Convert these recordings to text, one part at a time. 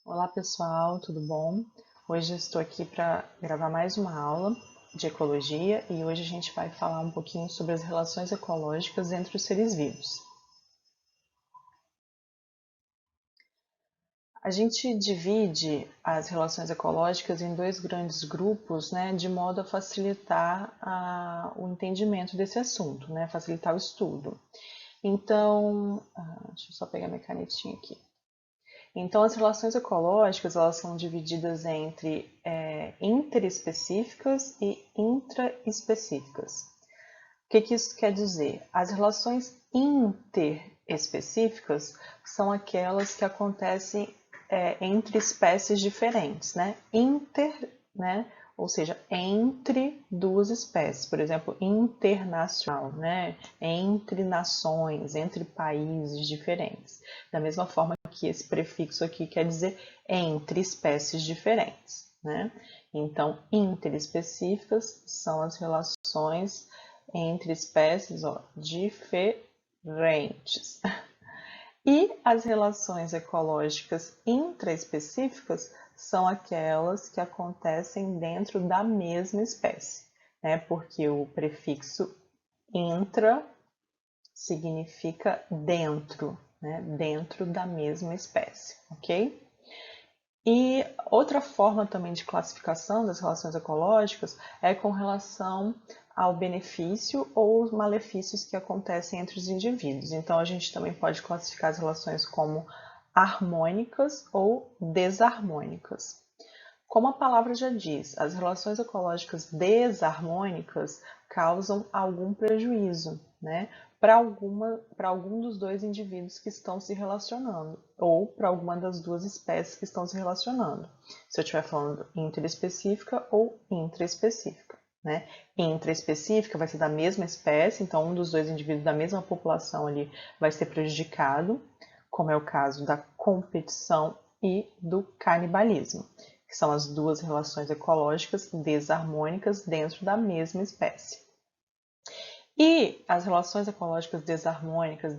Olá pessoal, tudo bom? Hoje eu estou aqui para gravar mais uma aula de ecologia e hoje a gente vai falar um pouquinho sobre as relações ecológicas entre os seres vivos. A gente divide as relações ecológicas em dois grandes grupos, né, de modo a facilitar o entendimento desse assunto, né, facilitar o estudo. Então, deixa eu só pegar minha canetinha aqui. Então, as relações ecológicas elas são divididas entre interespecíficas e intraespecíficas. O que isso quer dizer? As relações interespecíficas são aquelas que acontecem entre espécies diferentes, né? Né? Ou seja, entre duas espécies, por exemplo, internacional, né? Entre nações, entre países diferentes. Da mesma forma que esse prefixo aqui quer dizer entre espécies diferentes, né? Então, interespecíficas são as relações entre espécies diferentes. E as relações ecológicas intraespecíficas são aquelas que acontecem dentro da mesma espécie, né? Porque o prefixo intra significa dentro, né? Dentro da mesma espécie, ok? E outra forma também de classificação das relações ecológicas é com relação ao benefício ou os malefícios que acontecem entre os indivíduos. Então, a gente também pode classificar as relações como harmônicas ou desarmônicas. Como a palavra já diz, as relações ecológicas desarmônicas causam algum prejuízo, né? Para algum dos dois indivíduos que estão se relacionando, ou para alguma das duas espécies que estão se relacionando. Se eu estiver falando interespecífica ou intraespecífica, né? Intraespecífica vai ser da mesma espécie, então um dos dois indivíduos da mesma população ali vai ser prejudicado, como é o caso da competição e do canibalismo, que são as duas relações ecológicas desarmônicas dentro da mesma espécie. E as relações ecológicas desarmônicas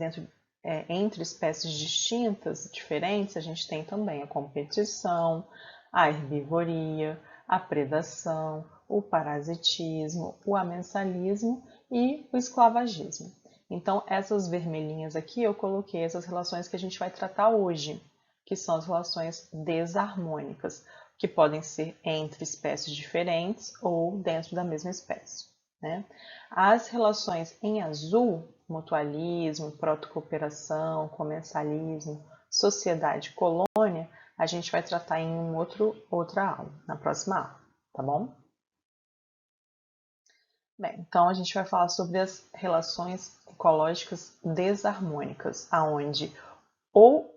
entre espécies distintas, diferentes, a gente tem também a competição, a herbivoria, a predação, o parasitismo, o amensalismo e o esclavagismo. Então, essas vermelhinhas aqui eu coloquei essas relações que a gente vai tratar hoje, que são as relações desarmônicas, que podem ser entre espécies diferentes ou dentro da mesma espécie, né? As relações em azul, mutualismo, protocooperação, comensalismo, sociedade, colônia, a gente vai tratar em outra aula, na próxima aula, tá bom? Bem, então a gente vai falar sobre as relações ecológicas desarmônicas, aonde ou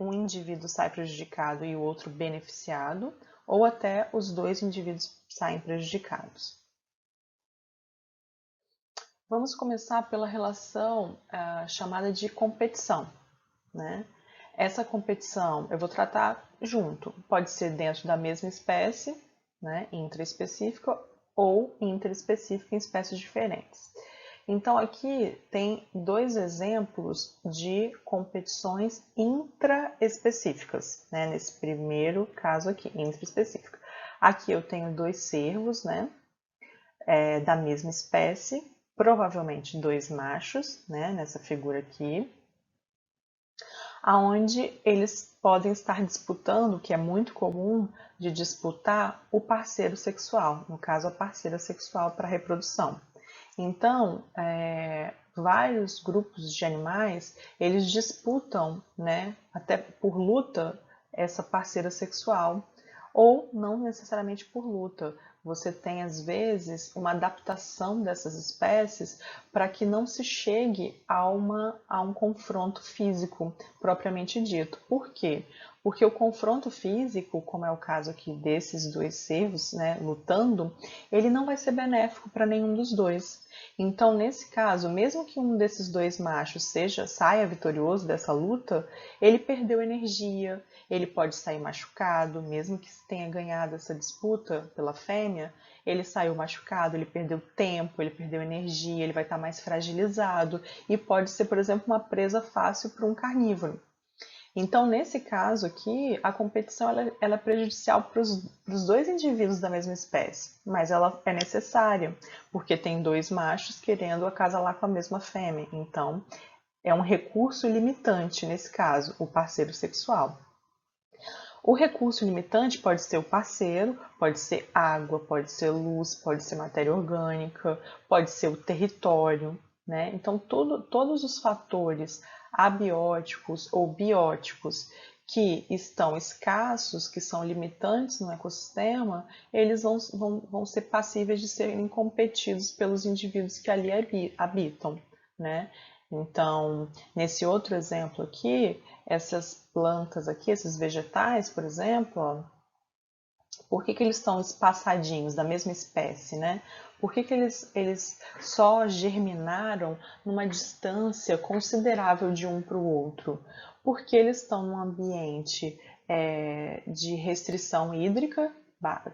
um indivíduo sai prejudicado e o outro beneficiado, ou até os dois indivíduos saem prejudicados. Vamos começar pela relação chamada de competição, né? Essa competição eu vou tratar junto, pode ser dentro da mesma espécie, né, intraespecífica, ou interespecífica em espécies diferentes. Então aqui tem dois exemplos de competições intraespecíficas, né? Nesse primeiro caso aqui, intraespecífica. Aqui eu tenho dois cervos, né? Da mesma espécie, provavelmente dois machos, né? Nessa figura aqui, aonde eles podem estar disputando, que é muito comum de disputar o parceiro sexual, no caso a parceira sexual para a reprodução. Então, vários grupos de animais, eles disputam, né, até por luta, essa parceira sexual, ou não necessariamente por luta. Você tem, às vezes, uma adaptação dessas espécies para que não se chegue a um confronto físico propriamente dito. Por quê? Porque o confronto físico, como é o caso aqui desses dois cervos, né, lutando, ele não vai ser benéfico para nenhum dos dois. Então, nesse caso, mesmo que um desses dois machos saia vitorioso dessa luta, ele perdeu energia, ele pode sair machucado, mesmo que tenha ganhado essa disputa pela fêmea, ele saiu machucado, ele perdeu tempo, ele perdeu energia, ele vai estar mais fragilizado e pode ser, por exemplo, uma presa fácil para um carnívoro. Então, nesse caso aqui, a competição ela é prejudicial para os dois indivíduos da mesma espécie, mas ela é necessária, porque tem dois machos querendo acasalar com a mesma fêmea. Então, é um recurso limitante, nesse caso, o parceiro sexual. O recurso limitante pode ser o parceiro, pode ser água, pode ser luz, pode ser matéria orgânica, pode ser o território, né? Então, todos os fatores abióticos ou bióticos que estão escassos, que são limitantes no ecossistema, eles vão ser passíveis de serem competidos pelos indivíduos que ali habitam, né? Então, nesse outro exemplo aqui, essas plantas aqui, esses vegetais, por exemplo, ó, por que eles estão espaçadinhos, da mesma espécie, né? Por que eles só germinaram numa distância considerável de um para o outro? Porque eles estão num ambiente de restrição hídrica,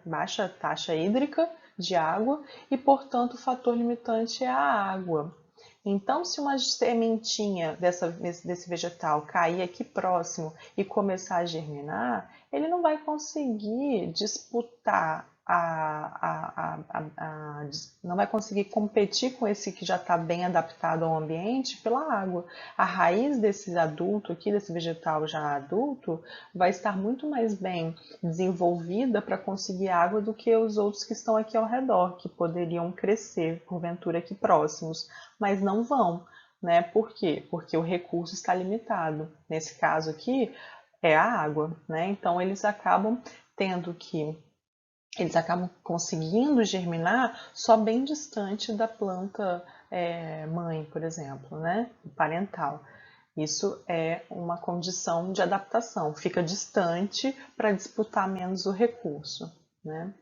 baixa taxa hídrica de água, e, portanto, o fator limitante é a água. Então, se uma sementinha desse vegetal cair aqui próximo e começar a germinar, ele não vai conseguir disputar, não vai conseguir competir com esse que já está bem adaptado ao ambiente pela água. A raiz desse adulto aqui, desse vegetal já adulto, vai estar muito mais bem desenvolvida para conseguir água do que os outros que estão aqui ao redor, que poderiam crescer, porventura, aqui próximos, mas não vão. Né? Por quê? Porque o recurso está limitado. Nesse caso aqui, é a água, né? Então eles acabam conseguindo germinar só bem distante da planta mãe, por exemplo, né? Parental. Isso é uma condição de adaptação, fica distante para disputar menos o recurso, né?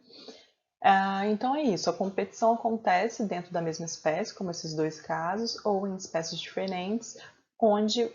Então é isso, a competição acontece dentro da mesma espécie, como esses dois casos, ou em espécies diferentes, onde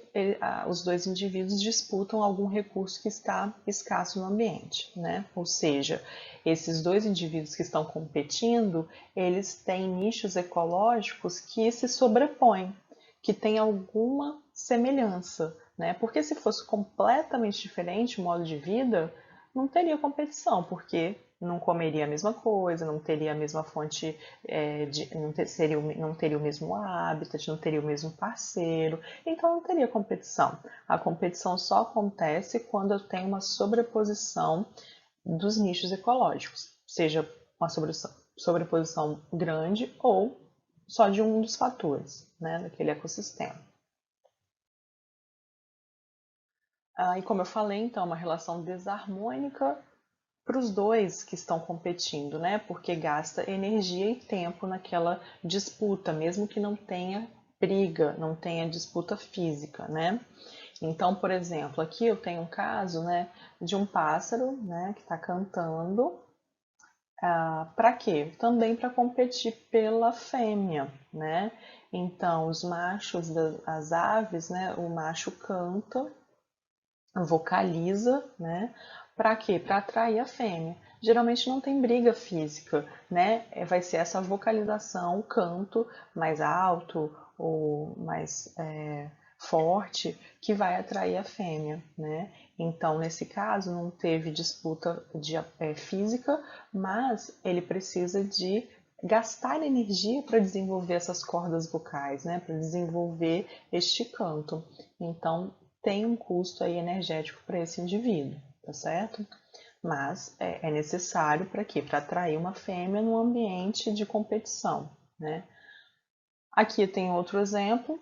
os dois indivíduos disputam algum recurso que está escasso no ambiente, né? Ou seja, esses dois indivíduos que estão competindo, eles têm nichos ecológicos que se sobrepõem, que têm alguma semelhança, né? Porque se fosse completamente diferente o modo de vida, não teria competição, porque não comeria a mesma coisa, não teria a mesma fonte, não teria o mesmo habitat, não teria o mesmo parceiro, então não teria competição. A competição só acontece quando eu tenho uma sobreposição dos nichos ecológicos, seja uma sobreposição grande ou só de um dos fatores, né, daquele ecossistema. E como eu falei, então, é uma relação desarmônica para os dois que estão competindo, né? Porque gasta energia e tempo naquela disputa, mesmo que não tenha briga, não tenha disputa física, né? Então, por exemplo, aqui eu tenho um caso, né, de um pássaro, né, que está cantando. Para quê? Também para competir pela fêmea, né? Então, os machos das aves, né, o macho canta, vocaliza, né? Para quê? Para atrair a fêmea. Geralmente não tem briga física, né? Vai ser essa vocalização, o canto mais alto ou mais forte que vai atrair a fêmea, né? Então, nesse caso, não teve disputa física, mas ele precisa de gastar energia para desenvolver essas cordas vocais, né? Para desenvolver este canto. Então, tem um custo aí energético para esse indivíduo, tá certo? Mas é necessário para quê? Para atrair uma fêmea num ambiente de competição, né? Aqui tem outro exemplo,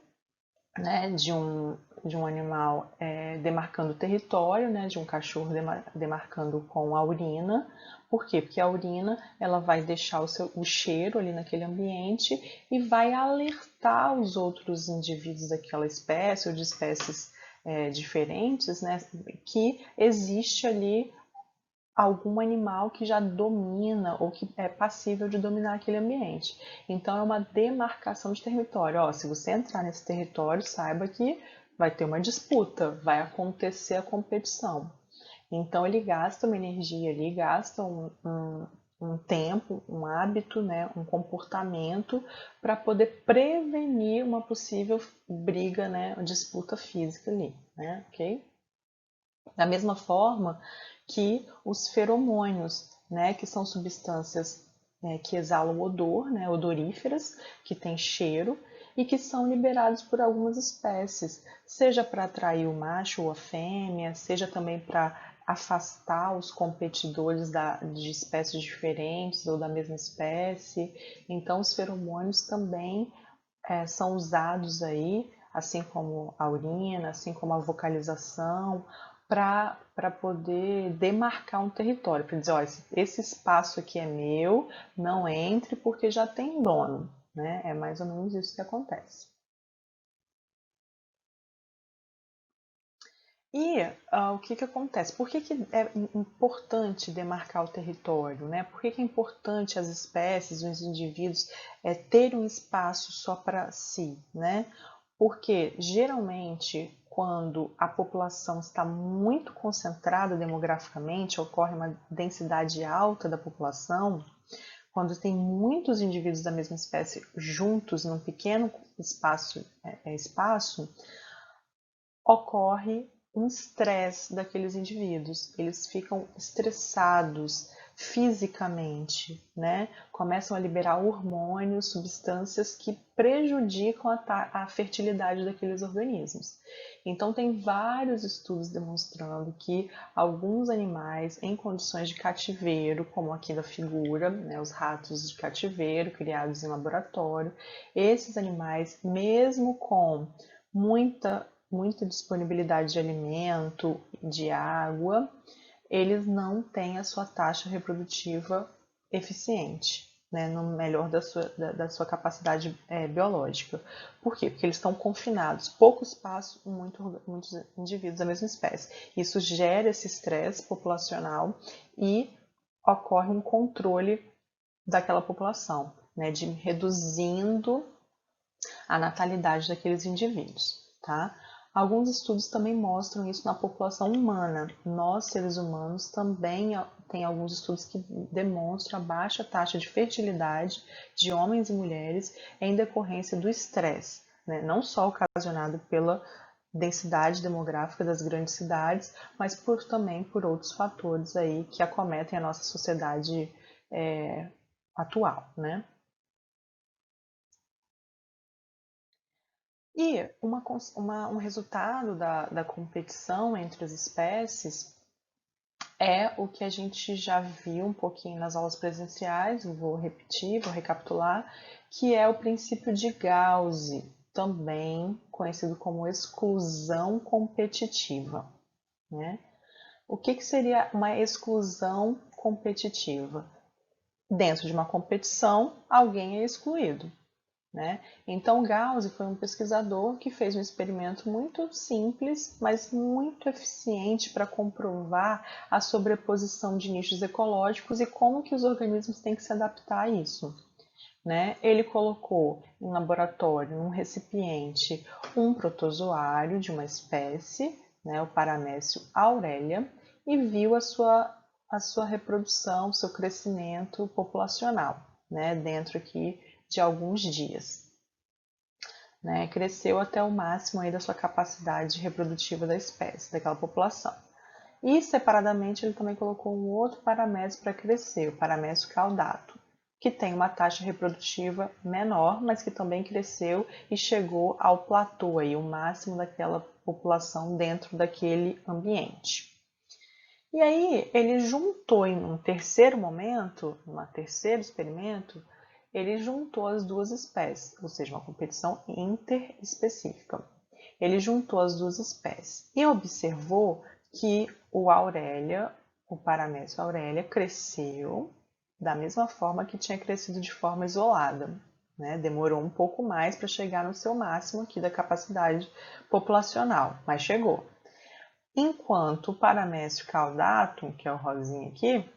né, de um animal demarcando território, né, de um cachorro demarcando com a urina. Por quê? Porque a urina ela vai deixar o cheiro ali naquele ambiente e vai alertar os outros indivíduos daquela espécie ou de espécies diferentes, né, que existe ali algum animal que já domina ou que é passível de dominar aquele ambiente. Então é uma demarcação de território. Ó, se você entrar nesse território, saiba que vai ter uma disputa, vai acontecer a competição. Então ele gasta uma energia ali, gasta um tempo, um hábito, né, um comportamento para poder prevenir uma possível briga, né, disputa física ali, né, ok? Da mesma forma que os feromônios, né, que são substâncias que exalam odor, né, odoríferas, que têm cheiro e que são liberados por algumas espécies, seja para atrair o macho ou a fêmea, seja também para afastar os competidores de espécies diferentes ou da mesma espécie. Então, os feromônios também são usados aí, assim como a urina, assim como a vocalização, para poder demarcar um território, para dizer, ó, esse espaço aqui é meu, não entre porque já tem dono, né? É mais ou menos isso que acontece. E o que acontece? Por que é importante demarcar o território? Né? Por que é importante as espécies, os indivíduos terem um espaço só para si? Né? Porque geralmente, quando a população está muito concentrada demograficamente, ocorre uma densidade alta da população, quando tem muitos indivíduos da mesma espécie juntos num pequeno espaço, ocorre um estresse daqueles indivíduos. Eles ficam estressados fisicamente, né? Começam a liberar hormônios, substâncias que prejudicam a fertilidade daqueles organismos. Então, tem vários estudos demonstrando que alguns animais em condições de cativeiro, como aqui da figura, né, os ratos de cativeiro criados em laboratório, esses animais, mesmo com muita disponibilidade de alimento, de água, eles não têm a sua taxa reprodutiva eficiente, né, no melhor da sua capacidade biológica. Por quê? Porque eles estão confinados, pouco espaço, muitos indivíduos da mesma espécie. Isso gera esse estresse populacional e ocorre um controle daquela população, né, de reduzindo a natalidade daqueles indivíduos, tá? Alguns estudos também mostram isso na população humana. Nós, seres humanos, também tem alguns estudos que demonstram a baixa taxa de fertilidade de homens e mulheres em decorrência do estresse, né? Não só ocasionado pela densidade demográfica das grandes cidades, mas também por outros fatores aí que acometem a nossa sociedade atual, né? E um resultado da competição entre as espécies é o que a gente já viu um pouquinho nas aulas presenciais, vou repetir, vou recapitular, que é o princípio de Gauss, também conhecido como exclusão competitiva, né? O que seria uma exclusão competitiva? Dentro de uma competição, alguém é excluído. Né? Então, Gauss foi um pesquisador que fez um experimento muito simples, mas muito eficiente para comprovar a sobreposição de nichos ecológicos e como que os organismos têm que se adaptar a isso. Né? Ele colocou em laboratório, num recipiente, um protozoário de uma espécie, né, o Paramécio aurelia, e viu a sua reprodução, seu crescimento populacional, né, dentro aqui de alguns dias. Né, cresceu até o máximo aí da sua capacidade reprodutiva da espécie, daquela população. E separadamente ele também colocou um outro paramécio para crescer, o paramécio caudato, que tem uma taxa reprodutiva menor, mas que também cresceu e chegou ao platô, aí, o máximo daquela população dentro daquele ambiente. E aí ele juntou em um terceiro momento, num terceiro experimento, ele juntou as duas espécies, ou seja, uma competição interespecífica. Ele juntou as duas espécies e observou que o Paramécio aurelia, cresceu da mesma forma que tinha crescido de forma isolada. Né? Demorou um pouco mais para chegar no seu máximo aqui da capacidade populacional, mas chegou. Enquanto o Paramécio caudatum, que é o rosinha aqui,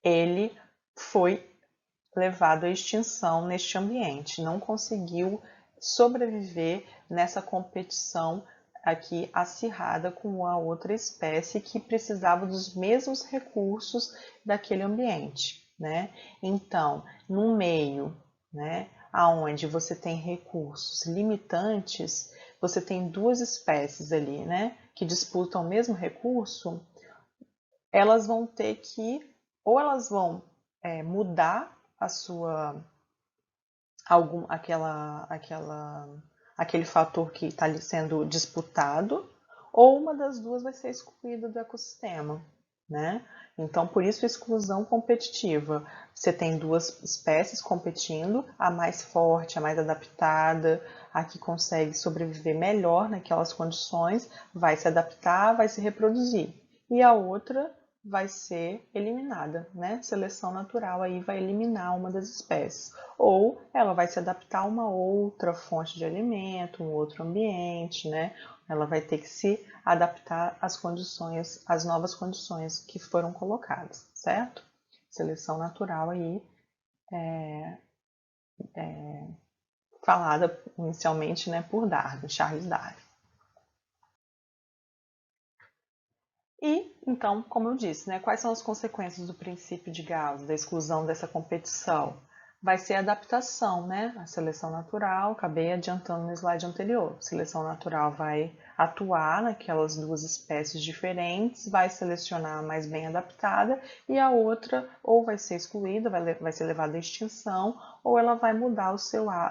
ele foi levado à extinção neste ambiente, não conseguiu sobreviver nessa competição aqui acirrada com a outra espécie que precisava dos mesmos recursos daquele ambiente, né? Então, no meio, né, aonde você tem recursos limitantes, você tem duas espécies ali, né, que disputam o mesmo recurso, elas vão ter que, ou elas vão mudar a sua, aquele fator que está sendo disputado, ou uma das duas vai ser excluída do ecossistema, né? Então, por isso, exclusão competitiva. Você tem duas espécies competindo, a mais forte, a mais adaptada, a que consegue sobreviver melhor naquelas condições, vai se adaptar, vai se reproduzir. E a outra vai ser eliminada, né? Seleção natural aí vai eliminar uma das espécies. Ou ela vai se adaptar a uma outra fonte de alimento, um outro ambiente, né? Ela vai ter que se adaptar às condições, às novas condições que foram colocadas, certo? Seleção natural aí falada inicialmente, né, por Darwin, Charles Darwin. E, então, como eu disse, né, quais são as consequências do princípio de Gauss, da exclusão dessa competição? Vai ser a adaptação, né? A seleção natural, acabei adiantando no slide anterior. A seleção natural vai atuar naquelas duas espécies diferentes, vai selecionar a mais bem adaptada e a outra ou vai ser excluída, vai ser levada à extinção, ou ela vai mudar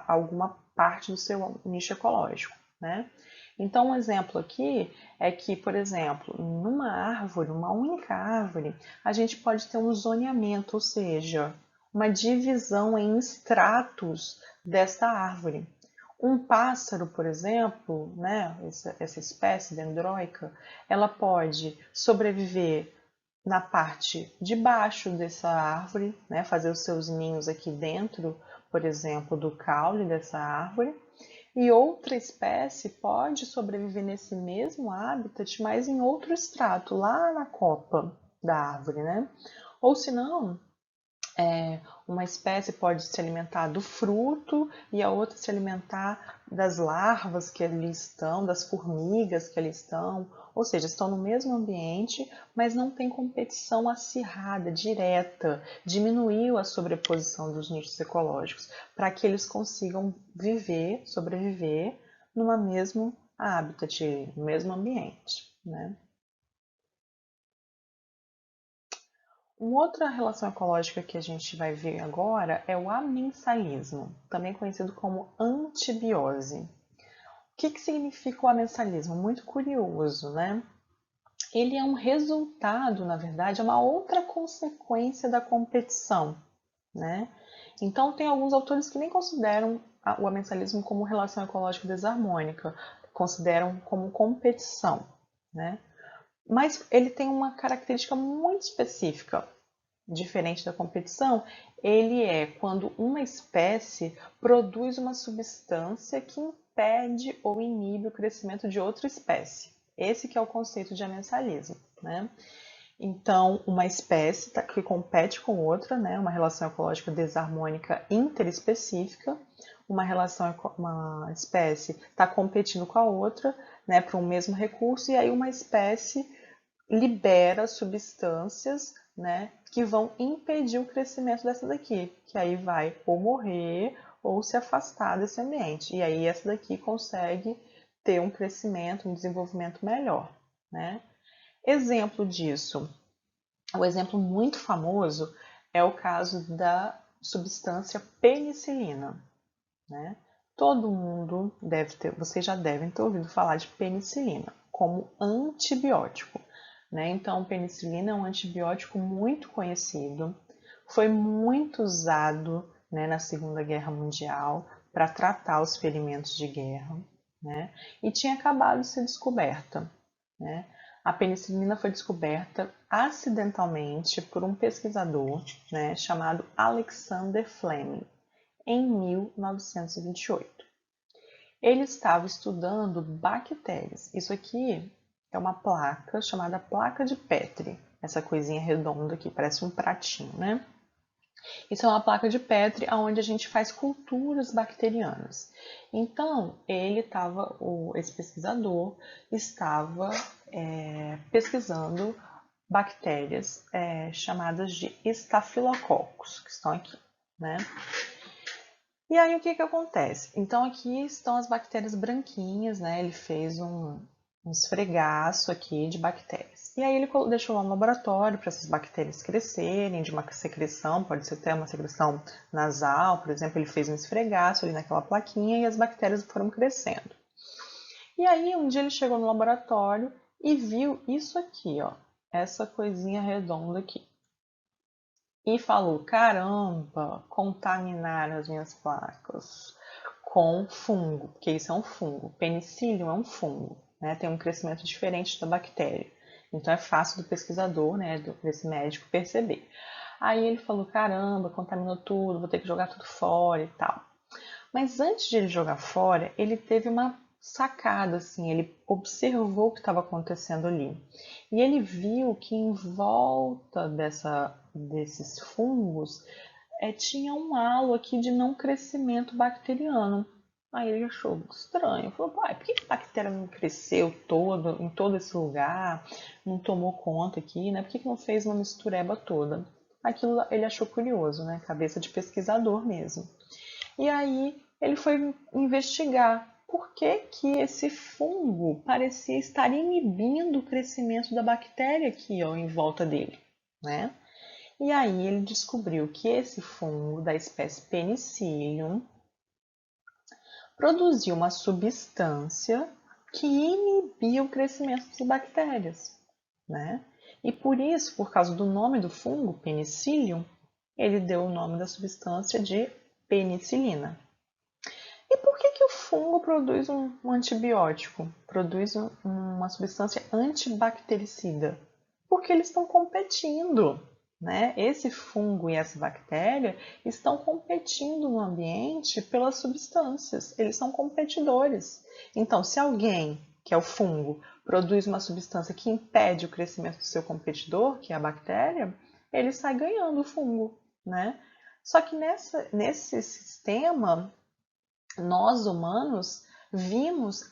alguma parte do seu nicho ecológico, né? Então, um exemplo aqui é que, por exemplo, numa árvore, uma única árvore, a gente pode ter um zoneamento, ou seja, uma divisão em estratos desta árvore. Um pássaro, por exemplo, né, essa espécie dendroica, ela pode sobreviver na parte de baixo dessa árvore, né, fazer os seus ninhos aqui dentro, por exemplo, do caule dessa árvore. E outra espécie pode sobreviver nesse mesmo habitat, mas em outro extrato, lá na copa da árvore, né? Ou se não, uma espécie pode se alimentar do fruto e a outra se alimentar das larvas que ali estão, das formigas que ali estão, ou seja, estão no mesmo ambiente, mas não tem competição acirrada, direta, diminuiu a sobreposição dos nichos ecológicos, para que eles consigam viver, sobreviver numa mesmo habitat, no mesmo ambiente, né? Uma outra relação ecológica que a gente vai ver agora é o amensalismo, também conhecido como antibiose. O que significa o amensalismo? Muito curioso, né? Ele é um resultado, na verdade, é uma outra consequência da competição, né? Então, tem alguns autores que nem consideram o amensalismo como relação ecológica desarmônica, consideram como competição, né? Mas ele tem uma característica muito específica, diferente da competição, ele é quando uma espécie produz uma substância que impede ou inibe o crescimento de outra espécie. Esse que é o conceito de amensalismo, né? Então, uma espécie que compete com outra, né? Uma relação ecológica desarmônica interespecífica, uma espécie está competindo com a outra, né, para um mesmo recurso, e aí uma espécie libera substâncias, né, que vão impedir o crescimento dessa daqui, que aí vai ou morrer ou se afastar desse ambiente. E aí essa daqui consegue ter um crescimento, um desenvolvimento melhor, né? Exemplo disso, o exemplo muito famoso é o caso da substância penicilina, né? Todo mundo deve ter, vocês já devem ter ouvido falar de penicilina como antibiótico, né? Então, penicilina é um antibiótico muito conhecido, foi muito usado, né, na Segunda Guerra Mundial para tratar os ferimentos de guerra, né? E tinha acabado de ser descoberta, né? A penicilina foi descoberta acidentalmente por um pesquisador, né, chamado Alexander Fleming, em 1928. Ele estava estudando bactérias. Isso aqui é uma placa chamada placa de Petri. Essa coisinha redonda aqui, parece um pratinho, né? Isso é uma placa de Petri onde a gente faz culturas bacterianas. Então, esse pesquisador estava pesquisando bactérias chamadas de estafilococcus, que estão aqui, né? E aí o que que acontece? Então aqui estão as bactérias branquinhas, né? Ele fez um esfregaço aqui de bactérias. E aí ele deixou lá no laboratório para essas bactérias crescerem de uma secreção, pode ser até uma secreção nasal, por exemplo, ele fez um esfregaço ali naquela plaquinha e as bactérias foram crescendo. E aí um dia ele chegou no laboratório e viu isso aqui, ó, essa coisinha redonda aqui. E falou, caramba, contaminaram as minhas placas com fungo, porque isso é um fungo. Penicillium é um fungo, né? Tem um crescimento diferente da bactéria. Então é fácil do pesquisador, né, desse médico perceber. Aí ele falou, caramba, contaminou tudo, vou ter que jogar tudo fora e tal. Mas antes de ele jogar fora, ele teve uma sacada, assim, ele observou o que estava acontecendo ali. E ele viu que em volta desses fungos tinha um halo aqui de não crescimento bacteriano. Aí ele achou estranho, falou, pai, por que a bactéria não cresceu em todo esse lugar, não tomou conta aqui, né? Por que não fez uma mistureba toda? Aquilo ele achou curioso, né? Cabeça de pesquisador mesmo. E aí ele foi investigar por que que esse fungo parecia estar inibindo o crescimento da bactéria aqui, ó, em volta dele, né? E aí ele descobriu que esse fungo da espécie Penicillium produziu uma substância que inibia o crescimento das bactérias, né? E por isso, por causa do nome do fungo, Penicillium, ele deu o nome da substância de penicilina. E por que que o fungo produz um antibiótico? Produz uma substância antibactericida? Porque eles estão competindo, né? Esse fungo e essa bactéria estão competindo no ambiente pelas substâncias. Eles são competidores. Então, se alguém, que é o fungo, produz uma substância que impede o crescimento do seu competidor, que é a bactéria, ele sai ganhando o fungo, né? Só que nesse sistema nós humanos vimos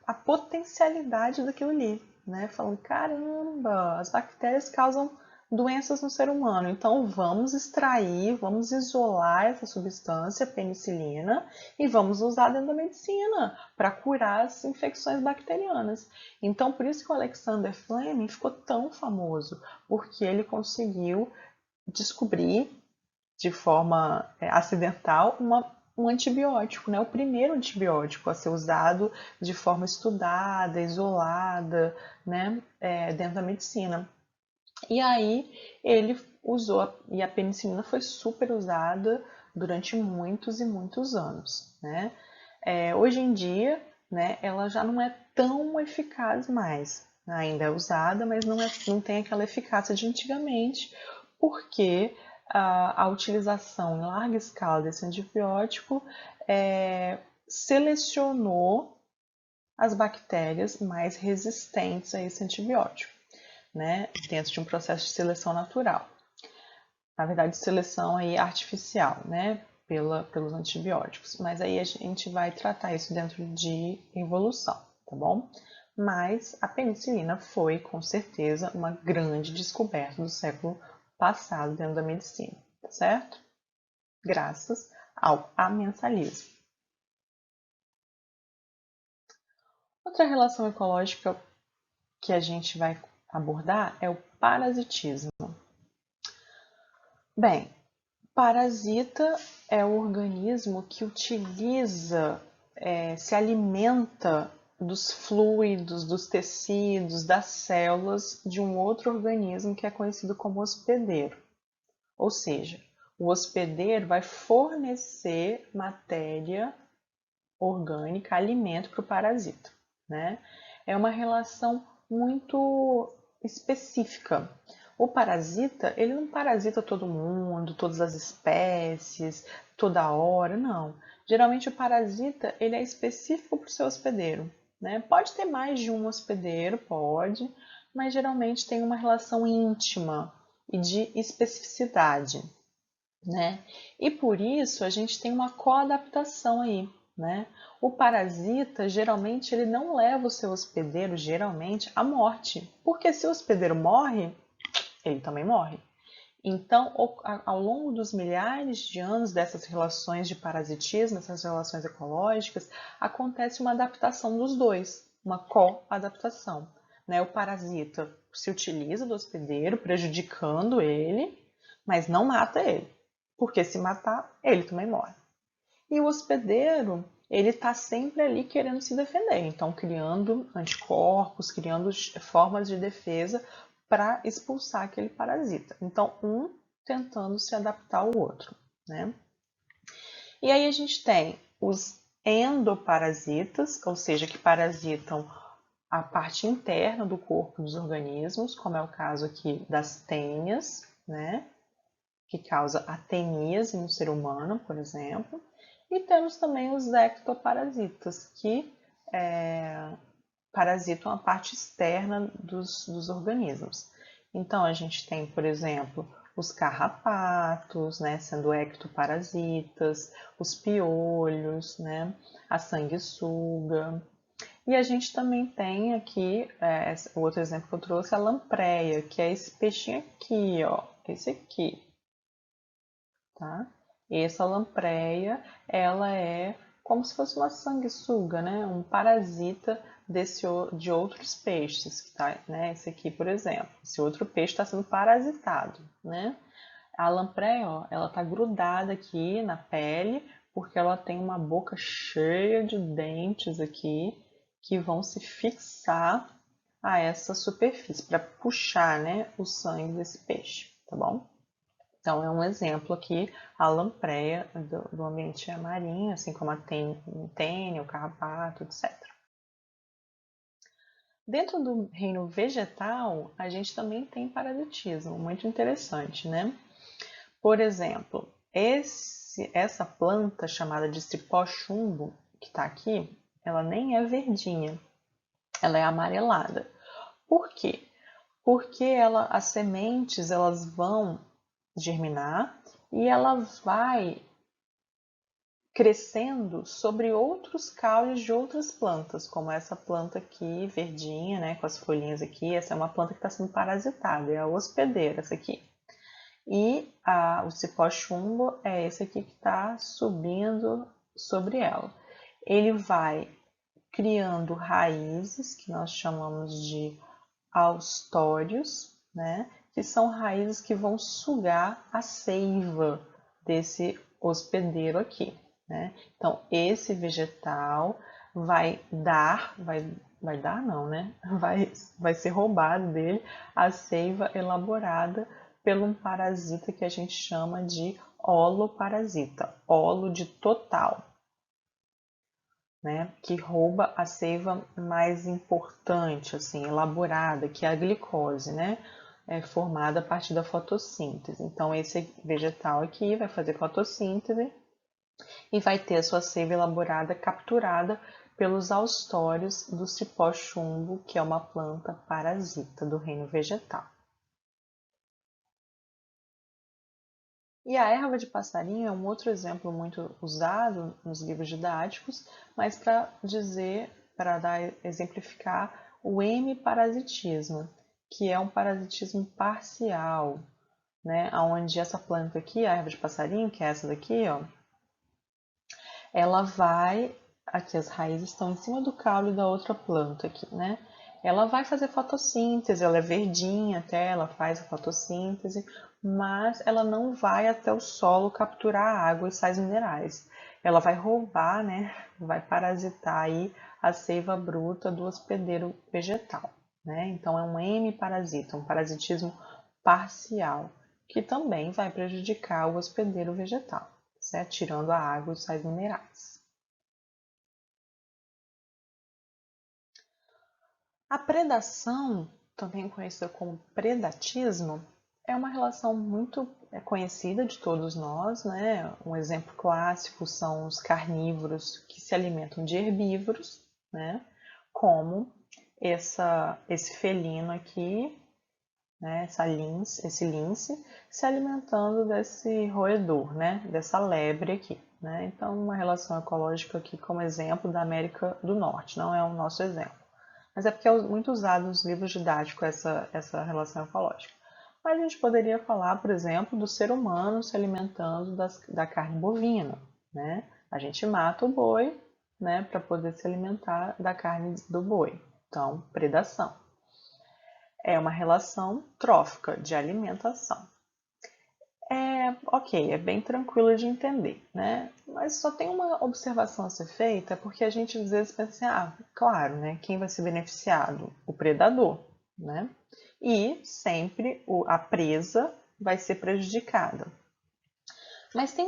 a potencialidade daquilo ali, né? Falando, caramba, as bactérias causam doenças no ser humano, então vamos extrair, vamos isolar essa substância, penicilina, e vamos usar dentro da medicina para curar as infecções bacterianas. Então, por isso que o Alexander Fleming ficou tão famoso, porque ele conseguiu descobrir de forma acidental um antibiótico, né? O primeiro antibiótico a ser usado de forma estudada, isolada, né? Dentro da medicina. E aí ele usou, e a penicilina foi super usada durante muitos e muitos anos, né? Hoje em dia, né, ela já não é tão eficaz mais. Ainda é usada, mas não tem aquela eficácia de antigamente, porque a utilização em larga escala desse antibiótico selecionou as bactérias mais resistentes a esse antibiótico, né, dentro de um processo de seleção natural. Na verdade, seleção aí artificial, né, pelos antibióticos. Mas aí a gente vai tratar isso dentro de evolução, tá bom? Mas a penicilina foi, com certeza, uma grande descoberta do século passado dentro da medicina, tá certo? Graças ao amensalismo. Outra relação ecológica que a gente vai abordar é o parasitismo. Bem, parasita é o organismo que utiliza, se alimenta dos fluidos, dos tecidos, das células de um outro organismo que é conhecido como hospedeiro. Ou seja, o hospedeiro vai fornecer matéria orgânica, alimento para o parasita, né? É uma relação muito específica. O parasita, ele não parasita todo mundo, todas as espécies, toda hora, não. Geralmente o parasita, ele é específico para o seu hospedeiro, né? Pode ter mais de um hospedeiro, pode, mas geralmente tem uma relação íntima e de especificidade, né? E por isso a gente tem uma coadaptação aí, né? O parasita, geralmente, ele não leva o seu hospedeiro, geralmente, à morte. Porque se o hospedeiro morre, ele também morre. Então, ao longo dos milhares de anos dessas relações de parasitismo, essas relações ecológicas, acontece uma adaptação dos dois, uma co-adaptação. Né? O parasita se utiliza do hospedeiro, prejudicando ele, mas não mata ele, porque se matar, ele também morre. E o hospedeiro, ele está sempre ali querendo se defender, então criando anticorpos, criando formas de defesa para expulsar aquele parasita. Então, um tentando se adaptar ao outro, né? E aí a gente tem os endoparasitas, ou seja, que parasitam a parte interna do corpo dos organismos, como é o caso aqui das tênias, né? Que causa ateníase no ser humano, por exemplo. E temos também os ectoparasitas, que parasitam a parte externa dos organismos. Então, a gente tem, por exemplo, os carrapatos, né, sendo ectoparasitas, os piolhos, né, a sanguessuga. E a gente também tem aqui, o outro exemplo que eu trouxe, a lampreia, que é esse peixinho aqui, ó, esse aqui, tá? E essa lampreia, ela é como se fosse uma sanguessuga, né? Um parasita de outros peixes, que tá, né? Esse aqui, por exemplo, esse outro peixe está sendo parasitado, né? A lampreia, ó, ela tá grudada aqui na pele porque ela tem uma boca cheia de dentes aqui que vão se fixar a essa superfície para puxar, né, o sangue desse peixe, tá bom? Então, é um exemplo aqui, a lampreia do ambiente marinho, assim como a tênia, o carrapato, etc. Dentro do reino vegetal, a gente também tem parasitismo, muito interessante, né? Por exemplo, essa planta chamada de cipó-chumbo, que está aqui, ela nem é verdinha, ela é amarelada. Por quê? Porque as sementes elas vão germinar e ela vai crescendo sobre outros caules de outras plantas, como essa planta aqui, verdinha, né, com as folhinhas aqui. Essa é uma planta que está sendo parasitada, é a hospedeira, essa aqui. E o cipó-chumbo é esse aqui que está subindo sobre ela. Ele vai criando raízes, que nós chamamos de austórios, né, que são raízes que vão sugar a seiva desse hospedeiro aqui. Né? Então, esse vegetal vai dar não, né? Vai ser roubado dele a seiva elaborada por um parasita que a gente chama de holoparasita, holo de total, né? Que rouba a seiva mais importante, assim, elaborada, que é a glicose, né? É formada a partir da fotossíntese. Então, esse vegetal aqui vai fazer fotossíntese e vai ter a sua seiva elaborada capturada pelos austórios do cipó-chumbo, que é uma planta parasita do reino vegetal. E a erva de passarinho é um outro exemplo muito usado nos livros didáticos, mas para exemplificar o hemiparasitismo, que é um parasitismo parcial, né? Onde essa planta aqui, a erva de passarinho, que é essa daqui, ó, ela vai, aqui as raízes estão em cima do caule da outra planta aqui, né? Ela vai fazer fotossíntese, ela é verdinha até, ela faz a fotossíntese, mas ela não vai até o solo capturar água e sais minerais. Ela vai roubar, né? Vai parasitar aí a seiva bruta do hospedeiro vegetal, né? Então é um hemiparasita, um parasitismo parcial, que também vai prejudicar o hospedeiro vegetal, certo? Tirando a água e os sais minerais. A predação, também conhecida como predatismo, é uma relação muito conhecida de todos nós, né? Um exemplo clássico são os carnívoros que se alimentam de herbívoros, né? Como esse felino aqui, né? Esse lince, se alimentando desse roedor, né? Dessa lebre aqui. Né? Então, uma relação ecológica aqui como exemplo da América do Norte, não é o nosso exemplo. Mas é porque é muito usado nos livros didáticos essa relação ecológica. Mas a gente poderia falar, por exemplo, do ser humano se alimentando da carne bovina, né? A gente mata o boi, né, para poder se alimentar da carne do boi. Então, predação. É uma relação trófica de alimentação. Ok, é bem tranquilo de entender, né? Mas só tem uma observação a ser feita, porque a gente às vezes pensa assim, claro, né? Quem vai ser beneficiado? O predador, né? E sempre a presa vai ser prejudicada. Mas tem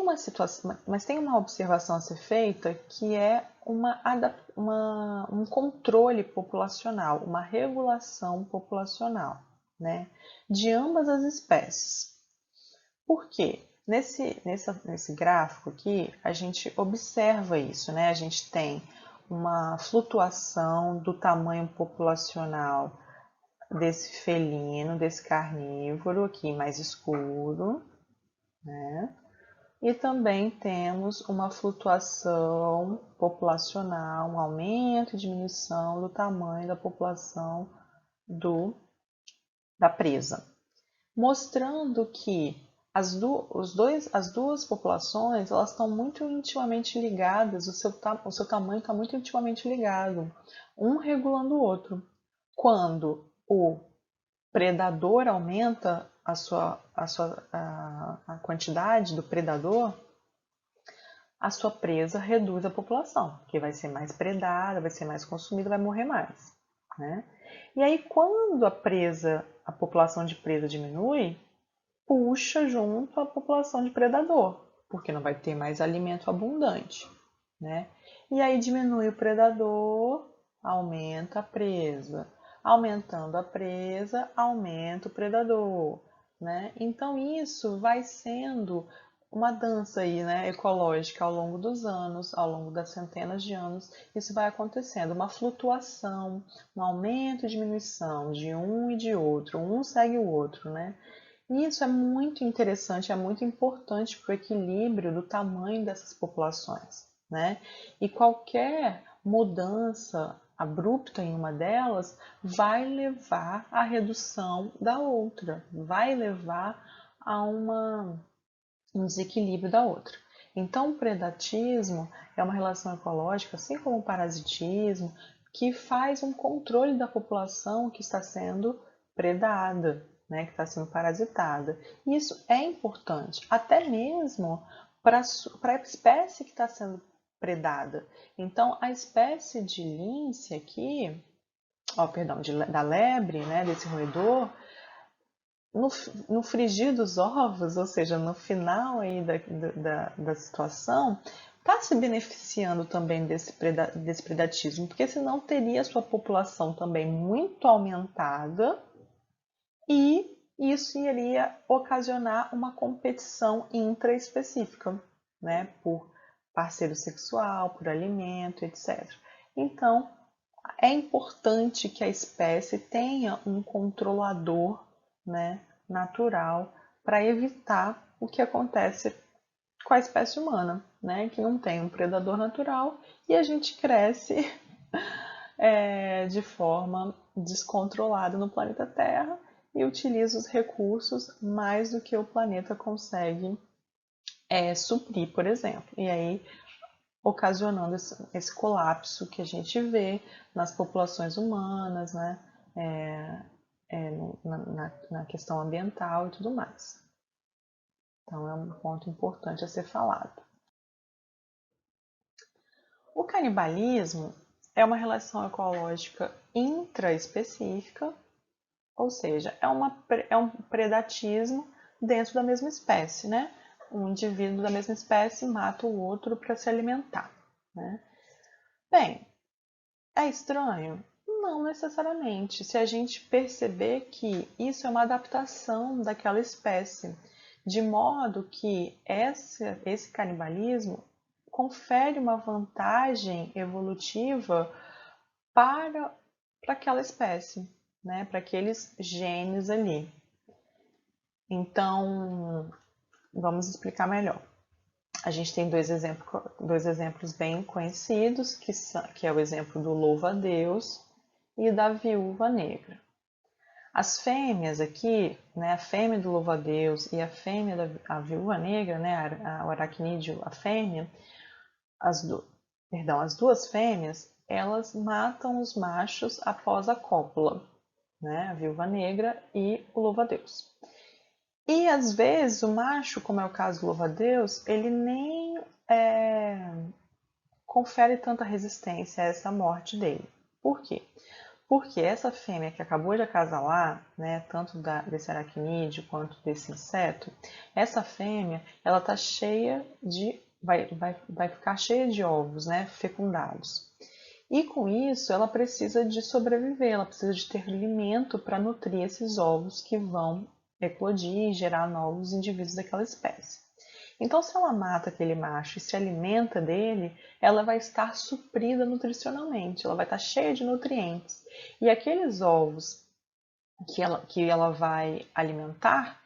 uma observação a ser feita que é um controle populacional, uma regulação populacional, né? De ambas as espécies. Por quê? Nesse gráfico aqui, a gente observa isso, né? A gente tem uma flutuação do tamanho populacional desse felino, desse carnívoro aqui mais escuro, né? E também temos uma flutuação populacional, um aumento e diminuição do tamanho da população da presa, mostrando que as duas populações elas estão muito intimamente ligadas, o seu tamanho está muito intimamente ligado, um regulando o outro. Quando o predador aumenta a quantidade do predador, a sua presa reduz a população, que vai ser mais predada, vai ser mais consumida, vai morrer mais, né? E aí, quando a população de presa diminui, puxa junto a população de predador, porque não vai ter mais alimento abundante, né? E aí diminui o predador, aumenta a presa. Aumentando a presa, aumenta o predador, né? Então isso vai sendo uma dança aí, né, ecológica ao longo dos anos, ao longo das centenas de anos, isso vai acontecendo, uma flutuação, um aumento e diminuição de um e de outro, um segue o outro, né? E isso é muito interessante, é muito importante para o equilíbrio do tamanho dessas populações, né? E qualquer mudança abrupta em uma delas vai levar à redução da outra, vai levar a um desequilíbrio da outra. Então, o predatismo é uma relação ecológica, assim como o parasitismo, que faz um controle da população que está sendo predada, né, que está sendo parasitada. E isso é importante, até mesmo para a espécie que está sendo predada. Então, a espécie de lince aqui, da lebre, né, desse roedor, no frigir dos ovos, ou seja, no final aí da situação, está se beneficiando também desse predatismo, porque senão teria sua população também muito aumentada e isso iria ocasionar uma competição intraespecífica, né, por parceiro sexual, por alimento, etc. Então, é importante que a espécie tenha um controlador, né, natural para evitar o que acontece com a espécie humana, né, que não tem um predador natural e a gente cresce de forma descontrolada no planeta Terra e utiliza os recursos mais do que o planeta consegue suprir, por exemplo. E aí ocasionando esse colapso que a gente vê nas populações humanas, né? Na questão ambiental e tudo mais. Então é um ponto importante a ser falado. O canibalismo é uma relação ecológica intraespecífica, ou seja, é um predatismo dentro da mesma espécie, né? Um indivíduo da mesma espécie mata o outro para se alimentar, né? Bem, é estranho? Não necessariamente. Se a gente perceber que isso é uma adaptação daquela espécie, de modo que esse canibalismo confere uma vantagem evolutiva para aquela espécie, né? Para aqueles genes ali. Então, vamos explicar melhor. A gente tem dois exemplos bem conhecidos, que é o exemplo do louva-a-Deus e da viúva negra. As fêmeas aqui, né, a fêmea do louva-a-Deus e a fêmea da viúva negra, né, o aracnídeo, a fêmea, as duas fêmeas, elas matam os machos após a cópula, né, a viúva negra e o louva-a-Deus. E às vezes o macho, como é o caso do louva-a-Deus, ele nem confere tanta resistência a essa morte dele. Por quê? Porque essa fêmea que acabou de acasalar, né, tanto desse aracnídeo quanto desse inseto, essa fêmea, ela tá cheia de, vai ficar cheia de ovos, né, fecundados. E com isso, ela precisa de sobreviver, ela precisa de ter alimento para nutrir esses ovos que vão eclodir e gerar novos indivíduos daquela espécie. Então, se ela mata aquele macho e se alimenta dele, ela vai estar suprida nutricionalmente, ela vai estar cheia de nutrientes. E aqueles ovos que ela vai alimentar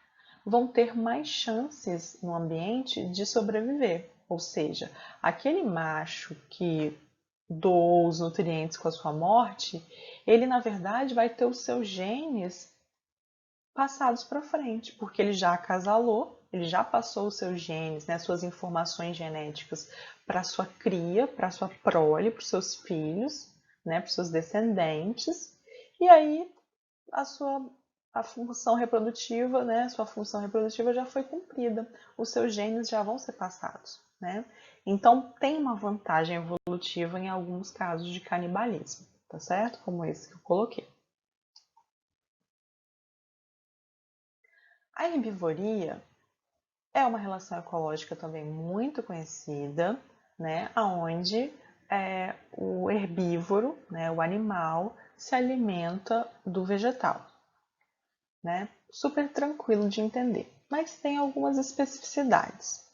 vão ter mais chances no ambiente de sobreviver. Ou seja, aquele macho que doou os nutrientes com a sua morte, ele na verdade vai ter os seus genes passados para frente, porque ele já acasalou, ele já passou os seus genes, né, suas informações genéticas para sua cria, para sua prole, para os seus filhos, né, para os seus descendentes, e aí a função reprodutiva, né, sua função reprodutiva já foi cumprida, os seus genes já vão ser passados, né? Então tem uma vantagem evolutiva em alguns casos de canibalismo, tá certo? Como esse que eu coloquei. A herbivoria é uma relação ecológica também muito conhecida, né, onde o herbívoro, né, o animal, se alimenta do vegetal. Né? Super tranquilo de entender, mas tem algumas especificidades.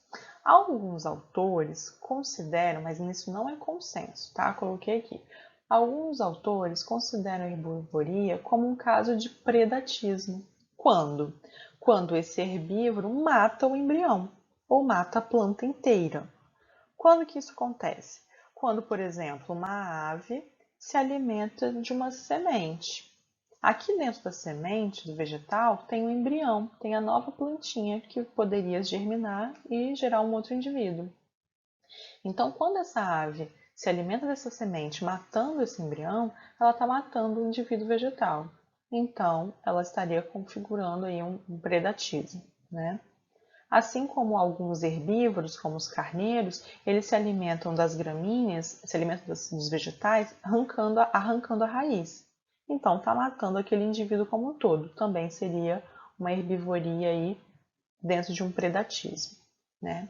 Alguns autores consideram, mas isso não é consenso, tá? Coloquei aqui. Alguns autores consideram a herbivoria como um caso de predatismo. Quando? Quando esse herbívoro mata o embrião ou mata a planta inteira. Quando que isso acontece? Quando, por exemplo, uma ave se alimenta de uma semente. Aqui dentro da semente do vegetal tem o embrião, tem a nova plantinha que poderia germinar e gerar um outro indivíduo. Então, quando essa ave se alimenta dessa semente matando esse embrião, ela está matando o indivíduo vegetal. Então, ela estaria configurando aí um predatismo, né? Assim como alguns herbívoros, como os carneiros, eles se alimentam das gramíneas, se alimentam dos vegetais, arrancando a raiz. Então, está matando aquele indivíduo como um todo. Também seria uma herbivoria aí dentro de um predatismo, né?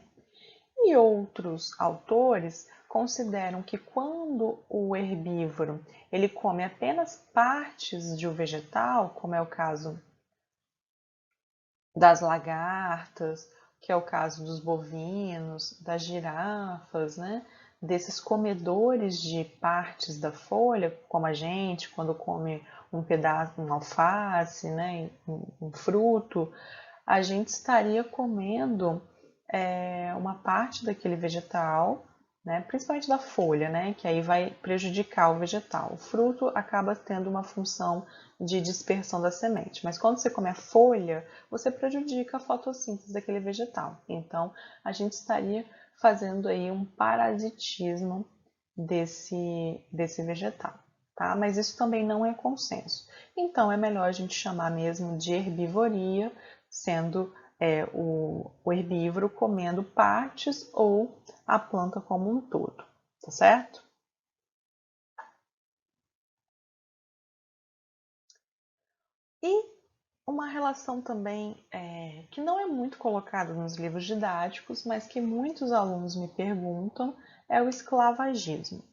E outros autores consideram que quando o herbívoro ele come apenas partes de um vegetal, como é o caso das lagartas, que é o caso dos bovinos, das girafas, né? Desses comedores de partes da folha, como a gente, quando come um pedaço, um alface, né? um fruto, a gente estaria comendo uma parte daquele vegetal, né? Principalmente da folha, né? Que aí vai prejudicar o vegetal. O fruto acaba tendo uma função de dispersão da semente, mas quando você come a folha, você prejudica a fotossíntese daquele vegetal. Então, a gente estaria fazendo aí um parasitismo desse vegetal, tá? Mas isso também não é consenso. Então, é melhor a gente chamar mesmo de herbivoria, sendo o herbívoro comendo partes ou a planta como um todo, tá certo? E uma relação também que não é muito colocada nos livros didáticos, mas que muitos alunos me perguntam, é o esclavagismo.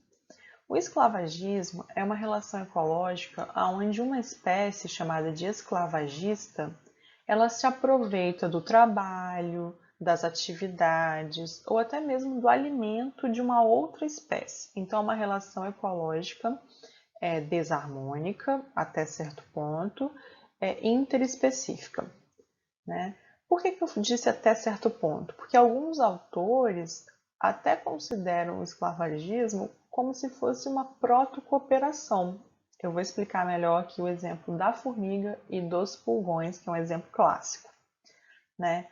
O esclavagismo é uma relação ecológica onde uma espécie chamada de esclavagista, ela se aproveita do trabalho, das atividades ou até mesmo do alimento de uma outra espécie. Então, é uma relação ecológica desarmônica até certo ponto, interespecífica, né? Por que eu disse até certo ponto? Porque alguns autores até consideram o esclavagismo como se fosse uma proto-cooperação. eu vou explicar melhor aqui o exemplo da formiga e dos pulgões, que é um exemplo clássico, né?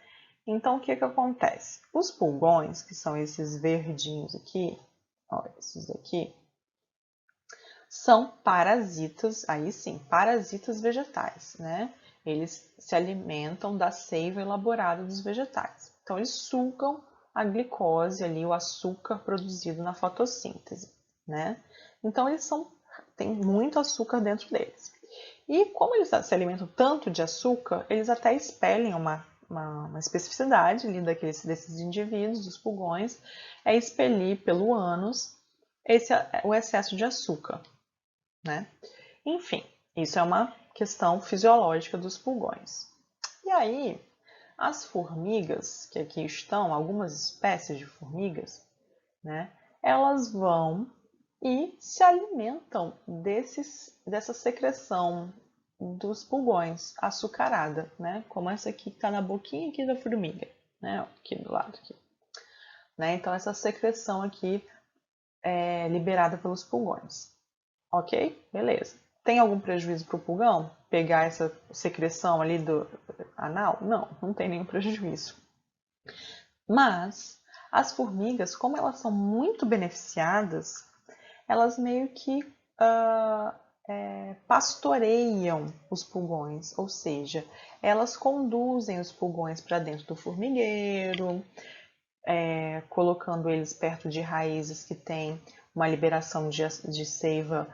Então, o que que acontece? Os pulgões, que são esses verdinhos aqui, ó, esses aqui, são parasitas, aí sim, parasitas vegetais, né? Eles se alimentam da seiva elaborada dos vegetais. Então, eles sugam a glicose ali, o açúcar produzido na fotossíntese, né? Então, têm muito açúcar dentro deles. E como eles se alimentam tanto de açúcar, eles até expelem uma especificidade ali desses indivíduos, dos pulgões, é expelir pelo ânus o excesso de açúcar, né? Enfim, isso é uma questão fisiológica dos pulgões. E aí, as formigas que aqui estão, algumas espécies de formigas, né? Elas vão e se alimentam dessa secreção dos pulgões açucarada, né? Como essa aqui que está na boquinha aqui da formiga, né? Aqui do lado aqui, né? Então essa secreção aqui é liberada pelos pulgões, ok? Beleza. Tem algum prejuízo para o pulgão pegar essa secreção ali do anal? Não, não tem nenhum prejuízo. Mas as formigas, como elas são muito beneficiadas, elas meio que pastoreiam os pulgões, ou seja, elas conduzem os pulgões para dentro do formigueiro, colocando eles perto de raízes que têm uma liberação de seiva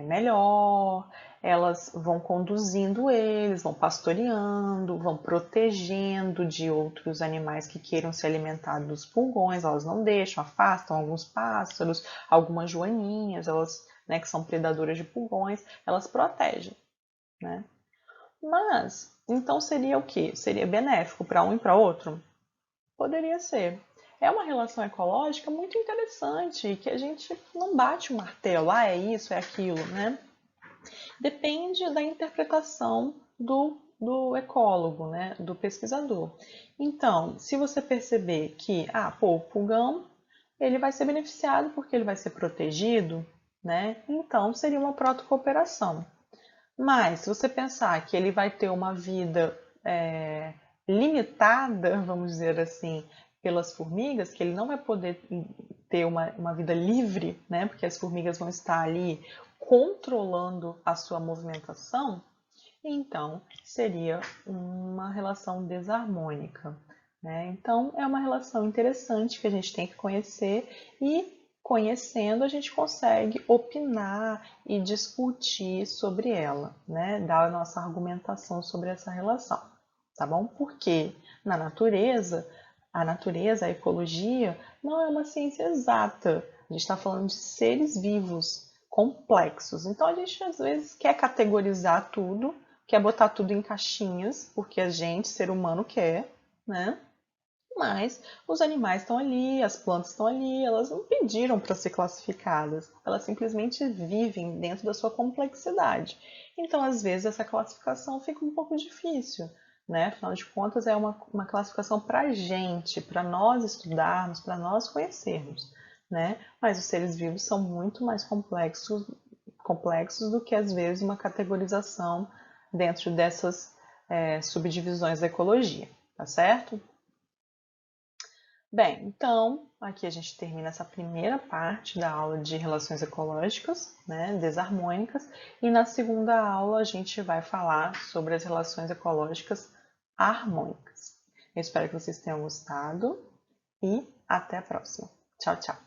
melhor, elas vão conduzindo eles, vão pastoreando, vão protegendo de outros animais que queiram se alimentar dos pulgões, elas não deixam, afastam alguns pássaros, algumas joaninhas, elas, né, que são predadoras de pulgões, elas protegem, né? Mas, então seria o quê? Seria benéfico para um e para outro? Poderia ser. É uma relação ecológica muito interessante, que a gente não bate o martelo, é isso, é aquilo, né? Depende da interpretação do ecólogo, né? Do pesquisador. Então, se você perceber que, o pulgão, ele vai ser beneficiado porque ele vai ser protegido, né? Então, seria uma protocooperação. Mas, se você pensar que ele vai ter uma vida limitada, vamos dizer assim, pelas formigas, que ele não vai poder ter uma vida livre, né? Porque as formigas vão estar ali controlando a sua movimentação, então seria uma relação desarmônica, né? Então é uma relação interessante que a gente tem que conhecer e conhecendo a gente consegue opinar e discutir sobre ela, né? Dar a nossa argumentação sobre essa relação, tá bom? Porque na natureza, a ecologia, não é uma ciência exata. A gente está falando de seres vivos, complexos. Então a gente às vezes quer categorizar tudo, quer botar tudo em caixinhas, porque a gente, ser humano, quer, né? Mas os animais estão ali, as plantas estão ali, elas não pediram para ser classificadas, elas simplesmente vivem dentro da sua complexidade. Então, às vezes, essa classificação fica um pouco difícil, né? Afinal de contas, é uma classificação para a gente, para nós estudarmos, para nós conhecermos, né? Mas os seres vivos são muito mais complexos do que, às vezes, uma categorização dentro dessas subdivisões da ecologia, tá certo? Bem, então aqui a gente termina essa primeira parte da aula de relações ecológicas, né, desarmônicas, e na segunda aula a gente vai falar sobre as relações ecológicas harmônicas. Eu espero que vocês tenham gostado e até a próxima. Tchau, tchau!